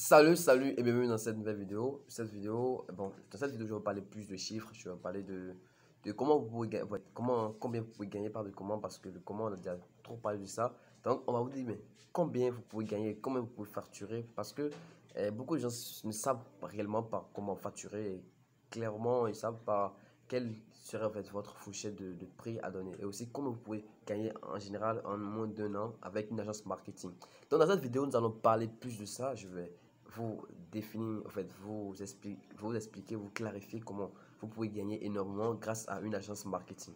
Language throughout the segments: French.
Salut et bienvenue dans cette nouvelle vidéo. Dans cette vidéo, je vais parler plus de chiffres. Je vais parler de comment vous pouvez gagner, combien vous pouvez gagner par le comment, parce que le comment, on a déjà trop parlé de ça. Donc, on va vous dire, mais combien vous pouvez gagner, combien vous pouvez facturer, parce que beaucoup de gens ne savent réellement pas comment facturer. Et clairement, ils ne savent pas quelle serait en fait votre fourchette de prix à donner. Et aussi, comment vous pouvez gagner en général en moins d'un an avec une agence marketing. Donc, dans cette vidéo, nous allons parler plus de ça. Je vais vous définir, en fait, vous expliquer, vous clarifier comment vous pouvez gagner énormément grâce à une agence marketing.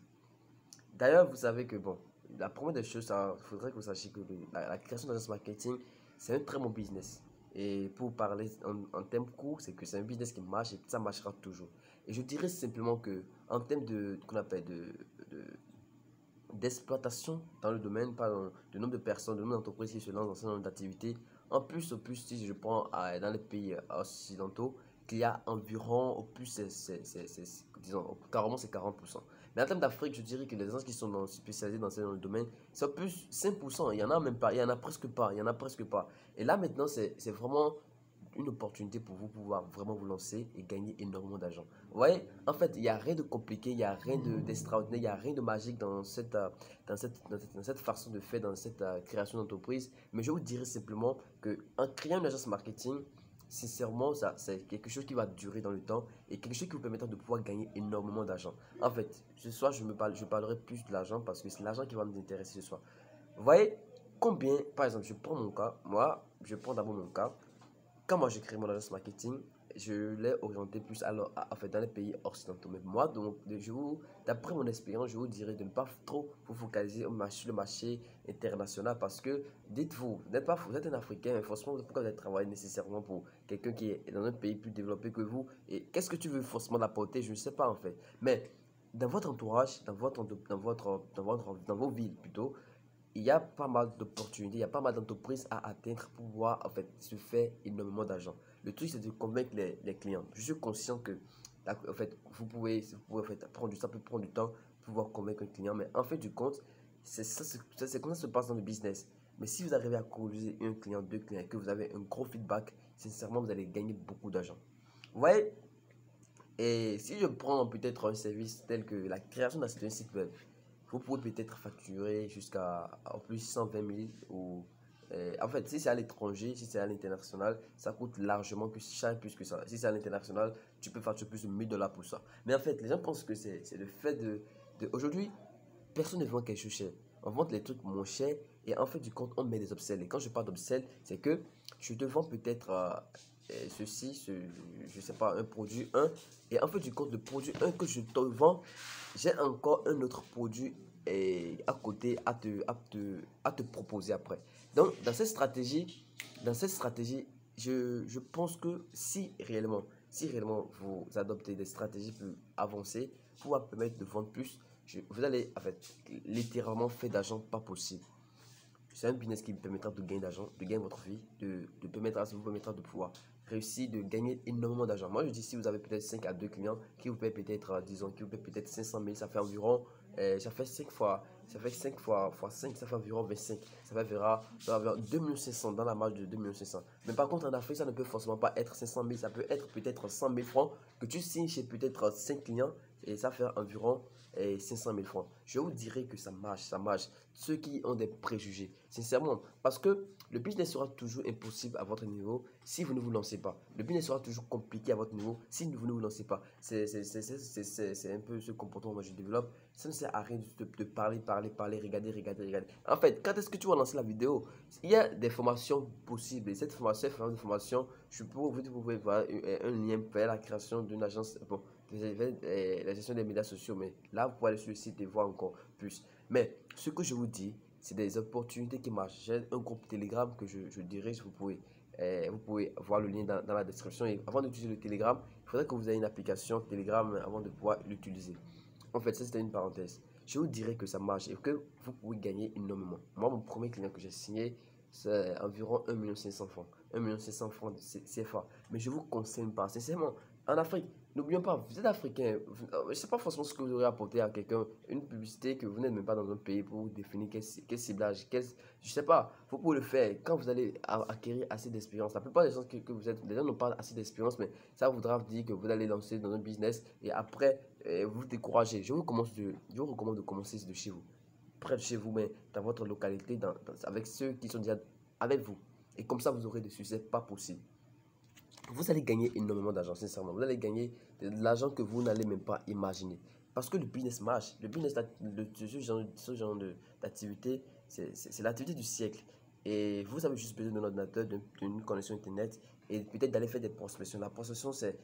D'ailleurs, vous savez que, bon, la première des choses, il faudrait que vous sachiez que la création d'agence marketing, c'est un très bon business. Et pour parler en termes courts, c'est que c'est un business qui marche et ça marchera toujours. Et je dirais simplement que, en termes qu'on appelle d'exploitation dans le domaine, pas de nombre de personnes, de nombre d'entreprises qui se lancent dans ce nombre d'activités. En plus, si je prends dans les pays occidentaux, qu'il y a environ, au plus, disons, carrément, c'est 40%. Mais en termes d'Afrique, je dirais que les gens qui sont spécialisés dans le domaine, c'est plus 5%. Il y en a même pas, il y en a presque pas, il y en a presque pas. Et là, maintenant, c'est vraiment une opportunité pour vous pouvoir vraiment vous lancer et gagner énormément d'argent. Vous voyez, en fait, il n'y a rien de compliqué, il n'y a rien d'extraordinaire, il n'y a rien de magique dans cette façon de faire, dans cette création d'entreprise. Mais je vous dirais simplement qu'en créant une agence marketing, sincèrement, c'est quelque chose qui va durer dans le temps et quelque chose qui vous permettra de pouvoir gagner énormément d'argent. En fait, ce soir, je parlerai plus de l'argent parce que c'est l'argent qui va nous intéresser ce soir. Vous voyez, combien, par exemple, je prends mon cas, moi, je prends d'abord mon cas. Quand moi j'ai créé mon agence marketing, je l'ai orienté plus en fait, dans les pays occidentaux. Mais moi, donc, d'après mon expérience, je vous dirais de ne pas trop vous focaliser sur le marché international parce que, dites-vous, vous êtes un Africain, mais forcément, pourquoi vous allez travailler nécessairement pour quelqu'un qui est dans un pays plus développé que vous? Et qu'est-ce que tu veux forcément l'apporter? Je ne sais pas en fait. Mais dans votre entourage, dans vos villes plutôt, il y a pas mal d'opportunités, il y a pas mal d'entreprises à atteindre pour pouvoir en fait se faire énormément d'argent. Le truc, c'est de convaincre les clients. Je suis conscient que en fait, vous pouvez en fait, ça peut prendre du temps pour pouvoir convaincre un client, mais en fait du compte, c'est comme ça se passe dans le business. Mais si vous arrivez à causer un client, deux clients, et que vous avez un gros feedback, sincèrement, vous allez gagner beaucoup d'argent. Vous voyez, et si je prends peut-être un service tel que la création d'un site web, vous pouvez peut-être facturer jusqu'à en plus 120 000 ou en fait, si c'est à l'étranger, si c'est à l'international, ça coûte largement plus que ça. Si c'est à l'international, tu peux facturer plus de 1000 $ pour ça. Mais en fait, les gens pensent que c'est le fait aujourd'hui, personne ne vend quelque chose cher. On vend les trucs moins chers et en fait, du compte, on met des upsells. Et quand je parle d'upsell, c'est que je te vends peut-être je sais pas, un produit 1. Et en fait, du compte, le produit 1 que je te vends, j'ai encore un autre produit à côté à te proposer après. Donc, dans cette stratégie, je pense que si réellement vous adoptez des stratégies plus avancées pour vous permettre de vendre plus, vous allez en fait littéralement faire d'argent pas possible. C'est un business qui vous permettra de gagner d'argent, de gagner votre vie, ça vous permettra de pouvoir réussir, de gagner énormément d'argent. Moi, je dis si vous avez peut-être 5 à 2 clients qui vous paient peut-être, disons, qui vous paient peut-être 500 000, ça fait environ, ça fait 5 fois 5, ça fait environ 25. Ça va vers 2 500 000 dans la marge de 2 500 000. Mais par contre, en Afrique, ça ne peut forcément pas être 500 000, ça peut être peut-être 100 000 francs que tu signes chez peut-être 5 clients et ça fait environ 500 000 francs. Je vous dirais que ça marche, ça marche. Ceux qui ont des préjugés, sincèrement, parce que le business sera toujours impossible à votre niveau si vous ne vous lancez pas. Le business sera toujours compliqué à votre niveau si vous ne vous lancez pas. C'est un peu ce comportement que je développe. Ça ne sert à rien de parler, regarder. En fait, quand est-ce que tu vas lancer la vidéo? Il y a des formations possibles. Et cette formation, vous pouvez voir un lien vers la création d'une agence. Bon, la gestion des médias sociaux, mais là, vous pouvez aller sur le site et voir encore plus. Mais ce que je vous dis, c'est des opportunités qui marchent. J'ai un groupe Telegram que je dirige, vous pouvez voir le lien dans la description. Et avant d'utiliser le Telegram, il faudrait que vous ayez une application Telegram avant de pouvoir l'utiliser. En fait, ça c'était une parenthèse. Je vous dirais que ça marche et que vous pouvez gagner énormément. Moi, mon premier client que j'ai signé, c'est environ 1 500 000 francs. 1 500 000 francs de CFA. Mais je vous conseille pas, sincèrement, en Afrique, n'oublions pas, vous êtes africain. Je ne sais pas forcément ce que vous aurez apporté à quelqu'un. Une publicité que vous n'êtes même pas dans un pays pour définir quel ciblage, je ne sais pas. Vous pouvez le faire quand vous allez acquérir assez d'expérience. La plupart des gens que vous êtes, les gens n'ont pas assez d'expérience, mais ça voudra dire que vous allez lancer dans un business et après, vous découragez. Je vous recommande de commencer de chez vous, près de chez vous, mais dans votre localité, avec ceux qui sont déjà avec vous. Et comme ça, vous aurez des succès pas possibles. Vous allez gagner énormément d'argent, sincèrement. Vous allez gagner de l'argent que vous n'allez même pas imaginer. Parce que le business marche. Le business, ce genre d'activité, c'est l'activité du siècle. Et vous avez juste besoin d'un ordinateur, d'une connexion Internet et peut-être d'aller faire des prospections. La prospection, c'est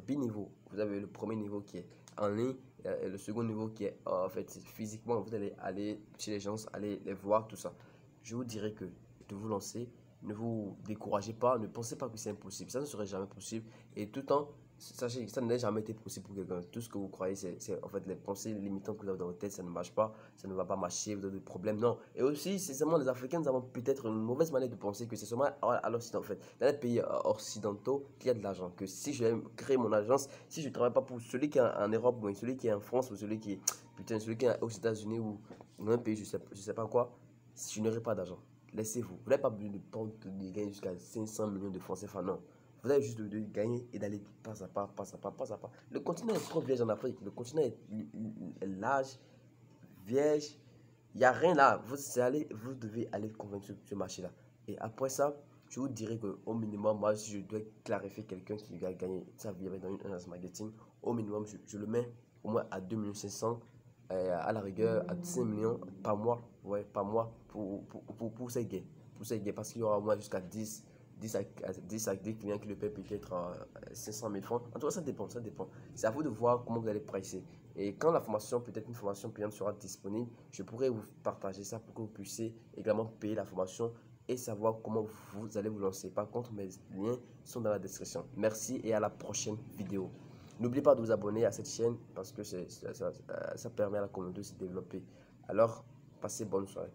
biniveau. Vous avez le premier niveau qui est en ligne et le second niveau qui est en fait physiquement. Vous allez aller chez les gens, aller les voir, tout ça. Je vous dirais que de vous lancer, ne vous découragez pas, ne pensez pas que c'est impossible. Ça ne serait jamais possible. Et tout le temps, sachez que ça n'a jamais été possible pour quelqu'un. Tout ce que vous croyez, c'est en fait les pensées limitantes que vous avez dans votre tête. Ça ne marche pas, ça ne va pas marcher, vous avez des problèmes. Non. Et aussi, c'est seulement les Africains, nous avons peut-être une mauvaise manière de penser que c'est seulement à l'Occident. En fait, dans les pays occidentaux, qu'il y a de l'argent. Que si je vais créer mon agence, si je ne travaille pas pour celui qui est en Europe, ou celui qui est en France, ou celui qui est aux États-Unis, ou dans un pays, je sais pas quoi, je n'aurai pas d'argent. Laissez-vous. Vous n'avez pas besoin de gagner jusqu'à 500 millions de francs CFA. Non. Vous avez juste de gagner et d'aller pas à pas, pas à pas, pas à pas. Le continent est trop vierge en Afrique. Le continent est large, vierge. Il n'y a rien là. Vous devez aller convaincre ce marché-là. Et après ça, je vous dirais qu'au minimum, moi, si je dois clarifier quelqu'un qui va gagner sa vie dans une agence marketing, au minimum, je le mets au moins à 2 500 000, à la rigueur à 5 millions par mois, ouais, par mois pour ces gains. Pour ces gains, parce qu'il y aura au moins jusqu'à 10 clients qui le paient peut-être 500 000 francs. En tout cas, ça dépend, ça dépend. C'est à vous de voir comment vous allez pricer. Et quand la formation, peut-être une formation payante sera disponible, je pourrais vous partager ça pour que vous puissiez également payer la formation et savoir comment vous allez vous lancer. Par contre, mes liens sont dans la description. Merci et à la prochaine vidéo. N'oubliez pas de vous abonner à cette chaîne parce que ça permet à la communauté de se développer. Alors, passez bonne soirée.